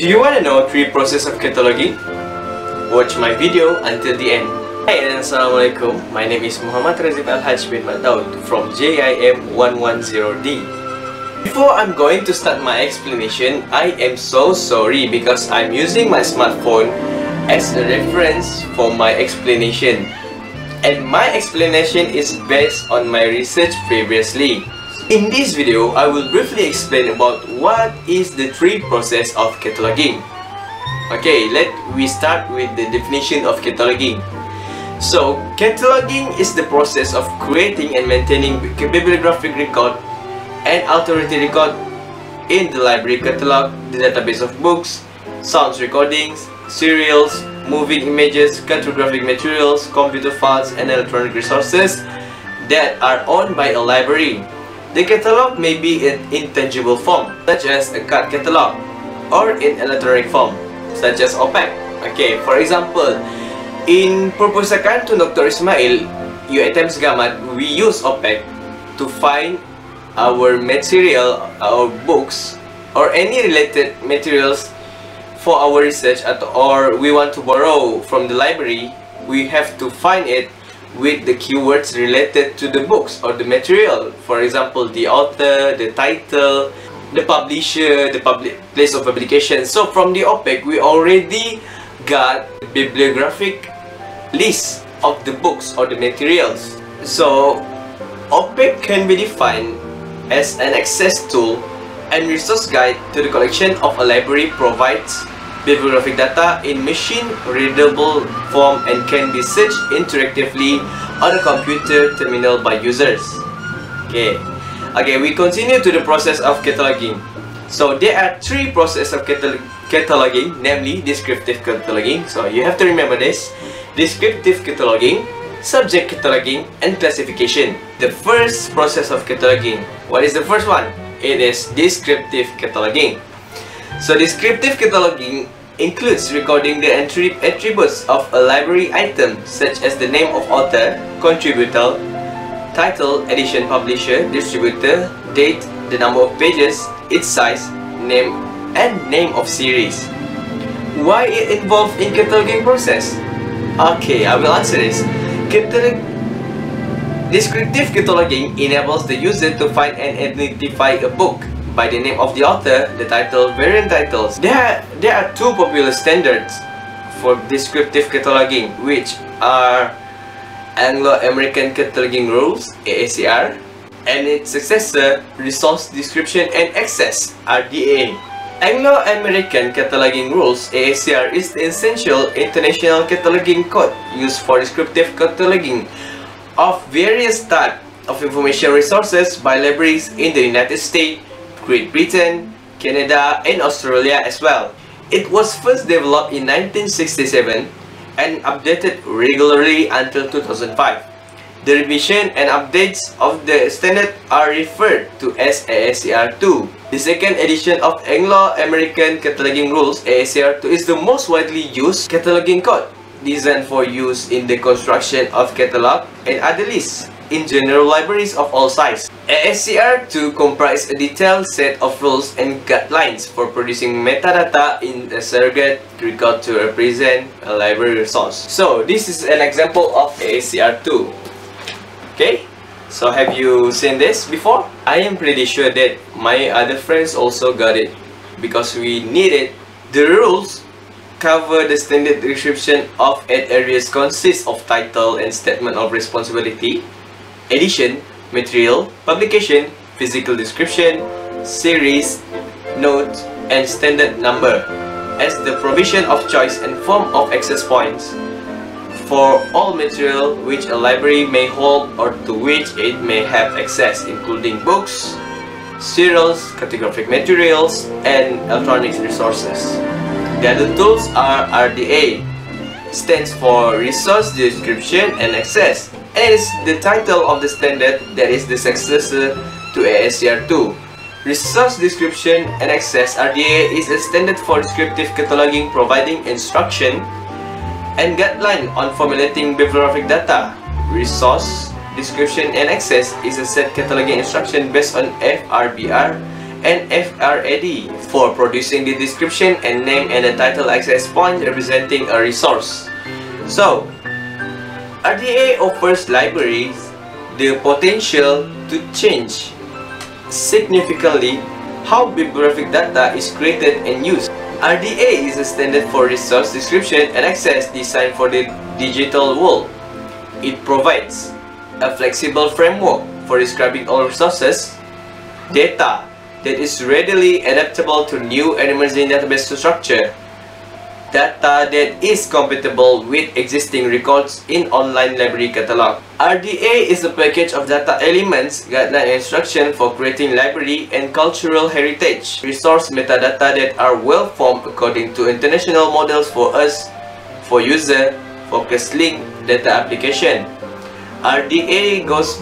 Do you want to know three process of cataloging? Watch my video until the end. Hi and Assalamualaikum. My name is Muhammad Razif Al-Haj bin Madaud from JIM110D. Before I'm going to start my explanation, I am so sorry because I'm using my smartphone as a reference for my explanation. And my explanation is based on my research previously. In this video, I will briefly explain about what is the three process of cataloging. Okay, we start with the definition of cataloging. So, cataloging is the process of creating and maintaining bibliographic record and authority record in the library catalog, the database of books, sounds recordings, serials, moving images, cartographic materials, computer files, and electronic resources that are owned by a library. The catalog may be in intangible form, such as a card catalog, or in electronic form, such as OPAC. Okay, for example, in perpustakaan to Dr. Ismail, UITM Segamat, we use OPAC to find our material, our books, or any related materials for our research, or we want to borrow from the library. We have to find it with the keywords related to the books or the material. For example, the author, the title, the publisher, the place of publication. So from the OPAC, we already got the bibliographic list of the books or the materials. So OPAC can be defined as an access tool and resource guide to the collection of a library, provides bibliographic data in machine-readable form and can be searched interactively on a computer terminal by users. Okay, we continue to the process of cataloging. So there are three processes of cataloging, namely descriptive cataloging. So you have to remember this: descriptive cataloging, subject cataloging, and classification. The first process of cataloging. What is the first one? It is descriptive cataloging. So descriptive cataloging includes recording the attributes of a library item, such as the name of author, contributor, title, edition, publisher, distributor, date, the number of pages, its size, name, and name of series. Why it involved in cataloging process? Okay, I will answer this. Descriptive cataloging enables the user to find and identify a book by the name of the author, the title, variant titles. There are two popular standards for descriptive cataloging, which are Anglo-American Cataloging Rules, AACR, and its successor, Resource Description and Access, RDA. Anglo-American Cataloging Rules, AACR, is the essential international cataloging code used for descriptive cataloging of various types of information resources by libraries in the United States, Great Britain, Canada, and Australia as well. It was first developed in 1967 and updated regularly until 2005. The revision and updates of the standard are referred to as AACR2. The second edition of Anglo-American Cataloging Rules, AACR2, is the most widely used cataloging code, designed for use in the construction of catalog and other lists in general libraries of all sizes. AACR2 comprises a detailed set of rules and guidelines for producing metadata in a surrogate record to represent a library resource. So this is an example of AACR2. Okay, so have you seen this before? I am pretty sure that my other friends also got it because we need it. The rules cover the standard description of an areas consists of title and statement of responsibility, edition, material, publication, physical description, series, note, and standard number as the provision of choice and form of access points for all material which a library may hold or to which it may have access, including books, serials, cartographic materials, and electronic resources. The other tools are RDA, stands for Resource Description and Access, and is the title of the standard that is the successor to AACR2. Resource Description and Access, RDA, is a standard for descriptive cataloging, providing instruction and guideline on formulating bibliographic data. Resource Description and Access is a set cataloging instruction based on FRBR and FRAD, for producing the description and name and a title access point representing a resource. So, RDA offers libraries the potential to change significantly how bibliographic data is created and used. RDA is a standard for resource description and access designed for the digital world. It provides a flexible framework for describing all resources, data that is readily adaptable to new and emerging database structure, data that is compatible with existing records in online library catalog. RDA is a package of data elements, guideline and instruction for creating library and cultural heritage, resource metadata that are well formed according to international models for user, focused link, data application. RDA goes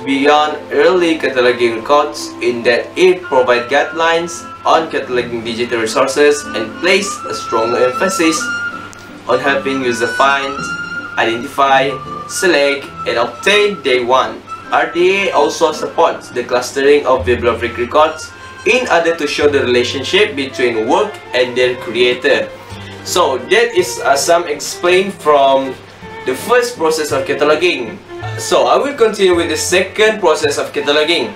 beyond early cataloging records in that it provides guidelines on cataloging digital resources and place a stronger emphasis on helping user find, identify, select, and obtain they want. RDA also supports the clustering of bibliographic records in order to show the relationship between work and their creator. So that is some explained from the first process of cataloging. So I will continue with the second process of cataloging.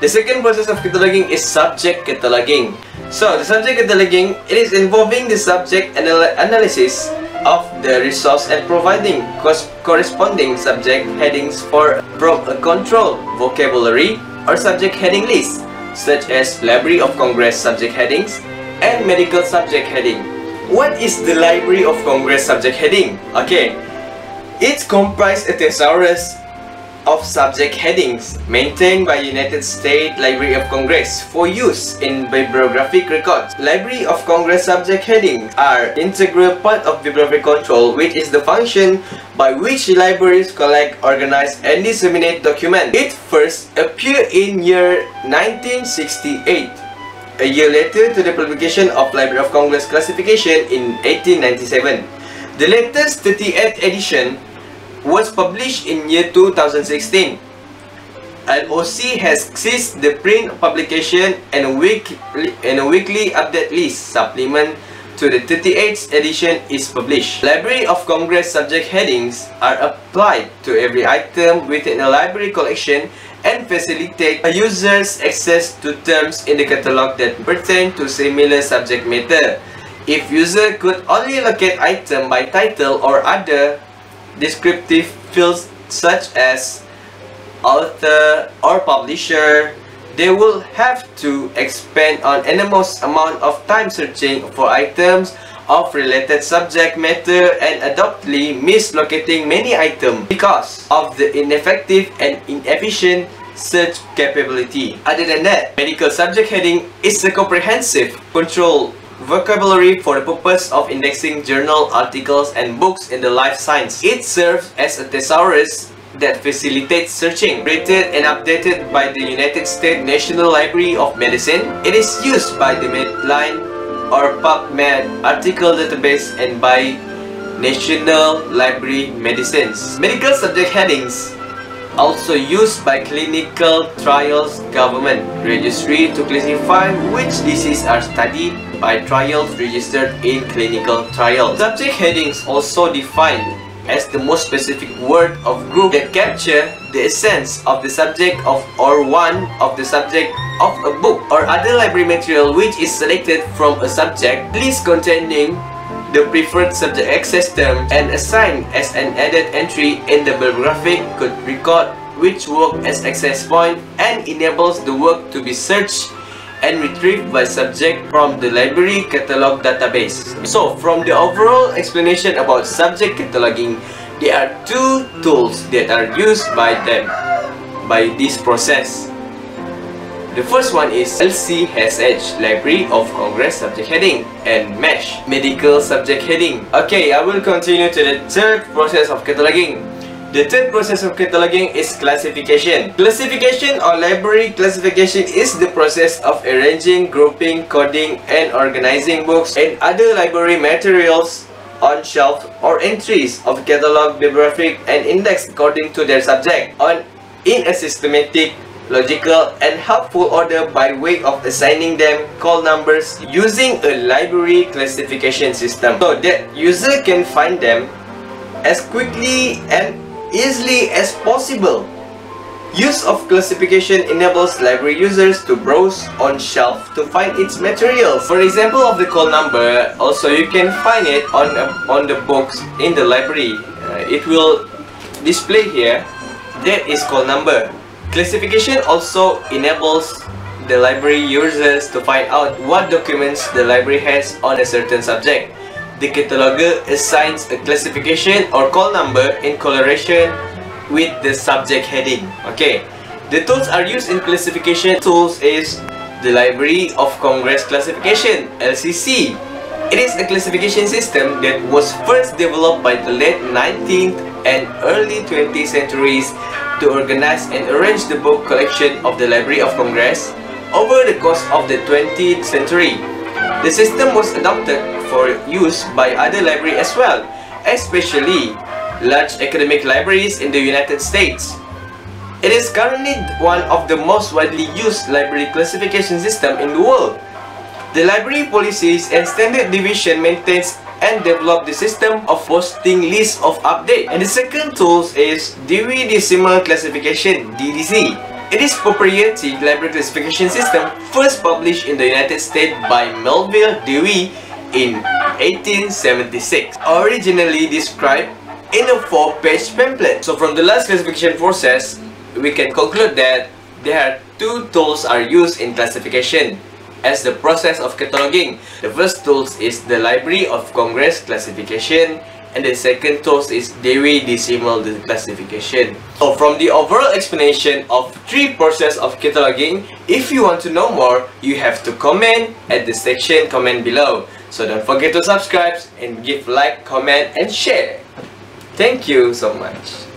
The second process of cataloging is subject cataloging. So the subject cataloging, it is involving the subject analysis of the resource and providing corresponding subject headings from a controlled vocabulary or subject heading list, such as Library of Congress subject headings and medical subject heading. What is the Library of Congress subject heading? Okay, it comprises a thesaurus of subject headings maintained by United States Library of Congress for use in bibliographic records. Library of Congress subject headings are integral part of bibliographic control, which is the function by which libraries collect, organize, and disseminate documents. It first appeared in year 1968, a year later to the publication of Library of Congress classification in 1897. The latest 38th edition was published in year 2016. LOC has ceased the print publication and a weekly update list supplement to the 38th edition is published. Library of Congress subject headings are applied to every item within a library collection and facilitate a user's access to terms in the catalog that pertain to similar subject matter. If user could only locate item by title or other descriptive fields such as author or publisher, they will have to expend an enormous amount of time searching for items of related subject matter and adoptedly mislocating many items because of the ineffective and inefficient search capability. Other than that, medical subject heading is a comprehensive control vocabulary for the purpose of indexing journal articles and books in the life science. It serves as a thesaurus that facilitates searching. Created and updated by the United States National Library of Medicine, it is used by the Medline or PubMed article database and by National Library Medicines. Medical subject headings also used by clinical trials government registry to classify which diseases are studied by trials registered in clinical trials. Subject headings also defined as the most specific word of group that capture the essence of the subject of or one of the subject of a book or other library material which is selected from a subject list containing the preferred subject access term and assigned as an added entry in the bibliographic could record which work as access point and enables the work to be searched and retrieved by subject from the library catalog database. So from the overall explanation about subject cataloging, there are two tools that are used by this process. The first one is LCSH, Library of Congress subject heading, and MESH, Medical subject heading. Okay, I will continue to the third process of cataloging. The third process of cataloging is classification. Classification or library classification is the process of arranging, grouping, coding, and organizing books and other library materials on shelf or entries of catalog, bibliographic, and indexed according to their subject in a systematic logical, and helpful order by way of assigning them call numbers using a library classification system so that user can find them as quickly and easily as possible. Use of classification enables library users to browse on shelf to find its materials. For example of the call number, also you can find it on the books in the library. It will display here. That is call number. Classification also enables the library users to find out what documents the library has on a certain subject. The cataloger assigns a classification or call number in correlation with the subject heading. Okay, the tools are used in classification tools is the Library of Congress Classification, LCC. It is a classification system that was first developed by the late 19th and early 20th centuries to organize and arrange the book collection of the Library of Congress over the course of the 20th century. The system was adopted for use by other libraries as well, especially large academic libraries in the United States. It is currently one of the most widely used library classification systems in the world. The library policies and standard division maintains and develop the system of posting lists of updates. And the second tool is Dewey Decimal Classification, DDC. It is proprietary library classification system first published in the United States by Melville Dewey in 1876. Originally described in a 4-page pamphlet. So from the last classification process, we can conclude that there are two tools are used in classification as the process of cataloging. The first tool is the Library of Congress classification, and the second tool is Dewey Decimal Classification. So from the overall explanation of three process of cataloging, if you want to know more, you have to comment at the section comment below. So don't forget to subscribe and give like, comment and share. Thank you so much.